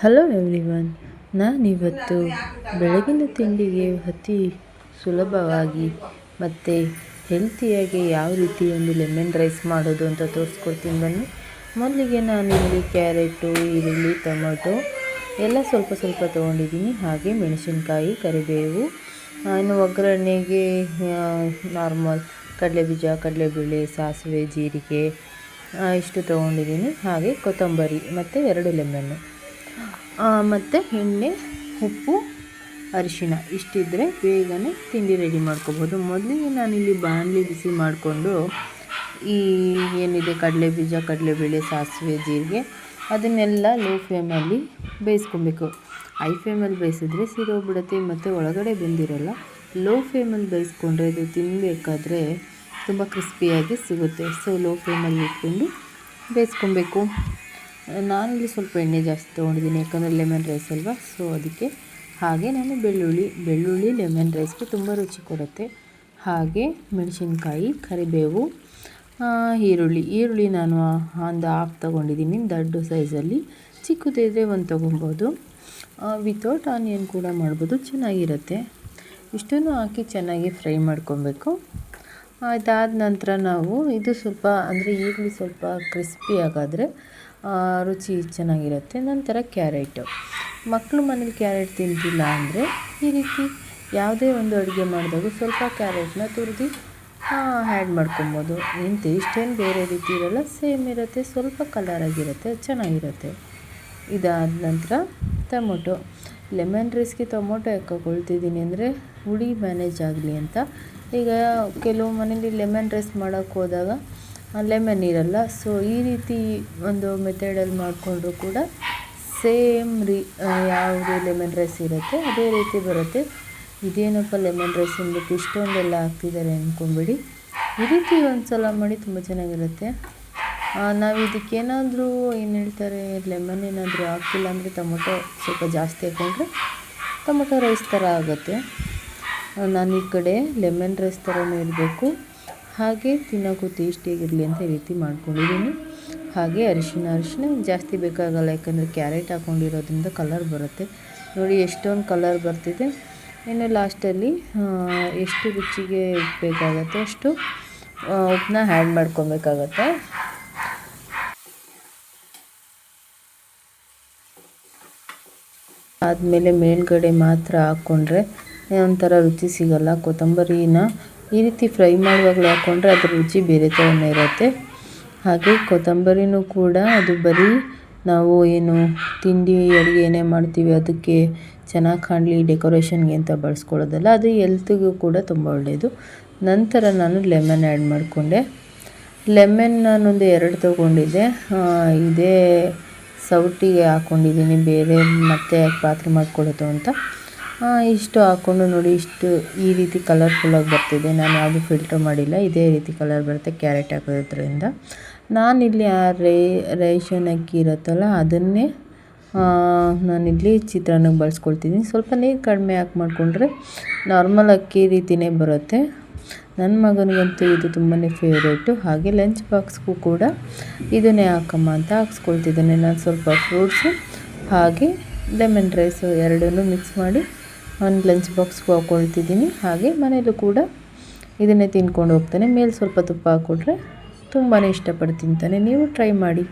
Hello everyone, ನಾನಿವತ್ತು ಬೆಳಗಿನ ತಿಂಡಿಗೆ ಅತಿ ಸುಲಭವಾಗಿ ಮತ್ತು ಹೆಲ್ತಿಯಾಗಿ ಯಾವ ರೀತಿ ಒಂದು ಲೆಮನ್ ರೈಸ್ ಮಾಡೋದು ಅಂತ ತೋರಿಸ್ಕೊಡ್ತೀನಿ ಬನ್ನಿ. ಮೊದಲಿಗೆ ನಾನಿಲ್ಲಿ ಕ್ಯಾರೆಟು, ಈರುಳ್ಳಿ, ಟೊಮೊಟೊ ಎಲ್ಲ ಸ್ವಲ್ಪ ಸ್ವಲ್ಪ ತೊಗೊಂಡಿದ್ದೀನಿ. ಹಾಗೆ ಮೆಣಸಿನ್ಕಾಯಿ, ಕರಿಬೇವು, ಇನ್ನು ಒಗ್ಗರಣೆಗೆ ನಾರ್ಮಲ್ ಕಡಲೆಬೀಜ, ಕಡಲೆಬೇಳೆ, ಸಾಸಿವೆ, ಜೀರಿಗೆ ಇಷ್ಟು ತೊಗೊಂಡಿದ್ದೀನಿ. ಹಾಗೆ ಕೊತ್ತಂಬರಿ ಮತ್ತು 2 ಲೆಮನ್ನು ಮತ್ತು ಎಣ್ಣೆ, ಉಪ್ಪು, ಅರಿಶಿಣ ಇಷ್ಟಿದ್ದರೆ ಬೇಗನೆ ತಿಂಡಿ ರೆಡಿ ಮಾಡ್ಕೋಬೋದು. ಮೊದಲಿಗೆ ನಾನಿಲ್ಲಿ ಬಾಣಲಿ ಬಿಸಿ ಮಾಡಿಕೊಂಡು ಈ ಏನಿದೆ ಕಡಲೆಬೀಜ, ಕಡಲೆಬೇಳೆ, ಸಾಸಿವೆ, ಜೀರಿಗೆ ಅದನ್ನೆಲ್ಲ ಲೋ ಫ್ಲೇಮಲ್ಲಿ ಬೇಯಿಸ್ಕೊಬೇಕು. ಹೈ ಫ್ಲೇಮಲ್ಲಿ ಬೇಯಿಸಿದ್ರೆ ಸಿರೋಗ್ಬಿಡುತ್ತೆ ಮತ್ತು ಒಳಗಡೆ ಬೆಂದಿರಲ್ಲ. ಲೋ ಫ್ಲೇಮಲ್ಲಿ ಬೇಯಿಸ್ಕೊಂಡ್ರೆ ಇದು ತಿನ್ನಬೇಕಾದ್ರೆ ತುಂಬ ಕ್ರಿಸ್ಪಿಯಾಗಿ ಸಿಗುತ್ತೆ. ಸೊ ಲೋ ಫ್ಲೇಮಲ್ಲಿ ಇಟ್ಕೊಂಡು ಬೇಯಿಸ್ಕೊಬೇಕು. ನಾನಿಲ್ಲಿ ಸ್ವಲ್ಪ ಎಣ್ಣೆ ಜಾಸ್ತಿ ತೊಗೊಂಡಿದ್ದೀನಿ, ಯಾಕಂದರೆ ಲೆಮನ್ ರೈಸ್ ಅಲ್ವಾ, ಸೊ ಅದಕ್ಕೆ. ಹಾಗೆ ನಾನು ಬೆಳ್ಳುಳ್ಳಿ ಲೆಮನ್ ರೈಸ್ಗೆ ತುಂಬ ರುಚಿ ಕೊಡುತ್ತೆ. ಹಾಗೆ ಮೆಣಸಿನ್ಕಾಯಿ, ಕರಿಬೇವು, ಈರುಳ್ಳಿ ನಾನು ಒಂದು ಹಾಫ್ ತೊಗೊಂಡಿದ್ದೀನಿ ದೊಡ್ಡ ಸೈಜಲ್ಲಿ. ಚಿಕ್ಕದಿದ್ದರೆ ಒಂದು ತೊಗೊಬೋದು. ವಿತೌಟ್ ಆನಿಯನ್ ಕೂಡ ಮಾಡ್ಬೋದು, ಚೆನ್ನಾಗಿರುತ್ತೆ. ಇಷ್ಟನ್ನು ಹಾಕಿ ಚೆನ್ನಾಗಿ ಫ್ರೈ ಮಾಡ್ಕೊಬೇಕು. ಅದಾದ ನಂತರ ನಾವು ಇದು ಸ್ವಲ್ಪ ಅಂದರೆ ಈರುಳ್ಳಿ ಸ್ವಲ್ಪ ಕ್ರಿಸ್ಪಿ ಆಗಾದರೆ ರುಚಿ ಚೆನ್ನಾಗಿರುತ್ತೆ. ನಂತರ ಕ್ಯಾರೆಟು, ಮಕ್ಕಳು ಮನೇಲಿ ಕ್ಯಾರೆಟ್ ತಿಂತಿಲ್ಲ ಅಂದರೆ ಈ ರೀತಿ ಯಾವುದೇ ಒಂದು ಅಡುಗೆ ಮಾಡಿದಾಗ ಸ್ವಲ್ಪ ಕ್ಯಾರೆಟ್ನ ತುರಿದು ಆ್ಯಡ್ ಮಾಡ್ಕೊಬೋದು. ಏನು ಟೇಸ್ಟ್ ಏನು ಬೇರೆ ರೀತಿ ಇರೋಲ್ಲ, ಸೇಮ್ ಇರುತ್ತೆ, ಸ್ವಲ್ಪ ಕಲರಾಗಿರುತ್ತೆ, ಚೆನ್ನಾಗಿರುತ್ತೆ. ಇದಾದ ನಂತರ ಟೊಮೊಟೊ, ಲೆಮನ್ ರೈಸ್ಗೆ ಟೊಮೊಟೊ ಯಾಕೆ ಹಾಕ್ಕೊಳ್ತಿದ್ದೀನಿ ಅಂದರೆ ಹುಳಿ ಮ್ಯಾನೇಜ್ ಆಗಲಿ ಅಂತ. ಈಗ ಕೆಲವು ಮನೇಲಿ ಲೆಮನ್ ರೈಸ್ ಮಾಡೋಕ್ಕೆ ಹೋದಾಗ ಲೆಮನ್ ಇರಲ್ಲ, ಸೊ ಈ ರೀತಿ ಒಂದು ಮೆಥಡಲ್ಲಿ ಮಾಡಿಕೊಂಡ್ರು ಕೂಡ ಸೇಮ್ ಯಾವುದು ಲೆಮನ್ ರೈಸ್ ಇರುತ್ತೆ ಅದೇ ರೀತಿ ಬರುತ್ತೆ. ಇದೇನಪ್ಪ ಲೆಮನ್ ರೈಸ್ ಅಂದ್ಬಿಟ್ಟು ಇಷ್ಟೊಂದೆಲ್ಲ ಹಾಕ್ತಿದ್ದಾರೆ ಅಂದ್ಕೊಂಬಿಡಿ. ಈ ರೀತಿ ಒಂದು ಸಲ ಮಾಡಿ, ತುಂಬ ಚೆನ್ನಾಗಿರುತ್ತೆ. ನಾವು ಇದಕ್ಕೇನಾದರೂ ಏನು ಹೇಳ್ತಾರೆ, ಲೆಮನ್ ಏನಾದರೂ ಹಾಕಿಲ್ಲ ಅಂದರೆ ಟೊಮೊಟೊ ಸ್ವಲ್ಪ ಜಾಸ್ತಿ ಹಾಕ್ಕೊಂಡ್ರೆ ಟೊಮೊಟೊ ರೈಸ್ ಥರ ಆಗುತ್ತೆ. ನಾನು ಈ ಕಡೆ ಲೆಮನ್ ರೈಸ್ ಥರನೂ ಇರಬೇಕು, ಹಾಗೆ ತಿನ್ನೋಕ್ಕೂ ಟೇಸ್ಟಿಯಾಗಿರಲಿ ಅಂತ ಈ ರೀತಿ ಮಾಡ್ಕೊಂಡಿದ್ದೀನಿ. ಹಾಗೆ ಅರಿಶಿಣ ಜಾಸ್ತಿ ಬೇಕಾಗಲ್ಲ, ಯಾಕಂದರೆ ಕ್ಯಾರೆಟ್ ಹಾಕ್ಕೊಂಡಿರೋದ್ರಿಂದ ಕಲರ್ ಬರುತ್ತೆ. ನೋಡಿ ಎಷ್ಟೊಂದು ಕಲರ್ ಬರ್ತಿದೆ. ಇನ್ನು ಲಾಸ್ಟಲ್ಲಿ ಎಷ್ಟು ರುಚಿಗೆ ಉಪ್ಪು ಬೇಕಾಗುತ್ತೆ ಅಷ್ಟು ಉಪ್ಪನ್ನ ಆ್ಯಡ್ ಮಾಡ್ಕೊಬೇಕಾಗತ್ತೆ. ಆದಮೇಲೆ ಮೇಲ್ಗಡೆ ಮಾತ್ರ ಹಾಕ್ಕೊಂಡ್ರೆ ಒಂಥರ ರುಚಿ ಸಿಗಲ್ಲ. ಕೊತ್ತಂಬರಿನ ಈ ರೀತಿ ಫ್ರೈ ಮಾಡುವಾಗಲೇ ಹಾಕ್ಕೊಂಡ್ರೆ ಅದ್ರ ರುಚಿ ಬೇರೆ ಥರನೇ ಇರುತ್ತೆ. ಹಾಗೆ ಕೊತ್ತಂಬರಿನೂ ಕೂಡ ಅದು ಬರೀ ನಾವು ಏನು ತಿಂಡಿ ಅಡುಗೆ ಏನೇ ಮಾಡ್ತೀವಿ ಅದಕ್ಕೆ ಚೆನ್ನಾಗಿ ಕಾಣಲಿ ಡೆಕೋರೇಷನ್ಗೆ ಅಂತ ಬಳಸ್ಕೊಳ್ಳೋದಲ್ಲ, ಅದು ಹೆಲ್ತಿಗೂ ಕೂಡ ತುಂಬ ಒಳ್ಳೆಯದು. ನಂತರ ನಾನು ಲೆಮನ್ ಆ್ಯಡ್ ಮಾಡಿಕೊಂಡೆ. ಲೆಮನ್ ನಾನೊಂದು 2 ತೊಗೊಂಡಿದ್ದೆ. ಇದೇ ಸೌಟಿಗೆ ಹಾಕ್ಕೊಂಡಿದ್ದೀನಿ, ಬೇರೆ ಮತ್ತೆ ಪಾತ್ರೆ ಮಾಡ್ಕೊಳ್ಳೋದು ಅಂತ. ಇಷ್ಟು ಹಾಕ್ಕೊಂಡು ನೋಡಿ, ಇಷ್ಟು ಈ ರೀತಿ ಕಲರ್ಫುಲ್ಲಾಗಿ ಬರ್ತಿದೆ. ನಾನು ಯಾವುದು ಫಿಲ್ಟರ್ ಮಾಡಿಲ್ಲ, ಇದೇ ರೀತಿ ಕಲರ್ ಬರುತ್ತೆ ಕ್ಯಾರೆಟ್ ಹಾಕೋದ್ರಿಂದ. ನಾನಿಲ್ಲಿ ಆ ರೇಷನ್ ಅಕ್ಕಿ ಇರುತ್ತಲ್ಲ ಅದನ್ನೇ ನಾನಿಲ್ಲಿ ಚಿತ್ರಾನ್ನಕ್ಕೆ ಬಳಸ್ಕೊಳ್ತಿದ್ದೀನಿ. ಸ್ವಲ್ಪ ನೀರು ಕಡಿಮೆ ಹಾಕಿ ಮಾಡಿಕೊಂಡ್ರೆ ನಾರ್ಮಲ್ ಅಕ್ಕಿ ರೀತಿಯೇ ಬರುತ್ತೆ. ನನ್ನ ಮಗನಿಗಂತೂ ಇದು ತುಂಬಾ ಫೇವ್ರೇಟು. ಹಾಗೆ ಲಂಚ್ ಬಾಕ್ಸ್ಗೂ ಕೂಡ ಇದನ್ನೇ ಹಾಕಮ್ಮ ಅಂತ ಹಾಕ್ಸ್ಕೊಳ್ತಿದ್ದೇನೆ. ನಾನು ಸ್ವಲ್ಪ ಫ್ರೂಟ್ಸು ಹಾಗೆ ಲೆಮನ್ ರೈಸು ಎರಡನ್ನೂ ಮಿಕ್ಸ್ ಮಾಡಿ ಒಂದು ಲಂಚ್ ಬಾಕ್ಸ್ಗೂ ಹಾಕ್ಕೊಳ್ತಿದ್ದೀನಿ. ಹಾಗೆ ಮನೇಲೂ ಕೂಡ ಇದನ್ನೇ ತಿನ್ಕೊಂಡು ಹೋಗ್ತಾನೆ. ಮೇಲೆ ಸ್ವಲ್ಪ ತುಪ್ಪ ಹಾಕ್ಕೊಟ್ರೆ ತುಂಬಾ ಇಷ್ಟಪಟ್ಟು ತಿಂತಾನೆ. ನೀವು ಟ್ರೈ ಮಾಡಿ.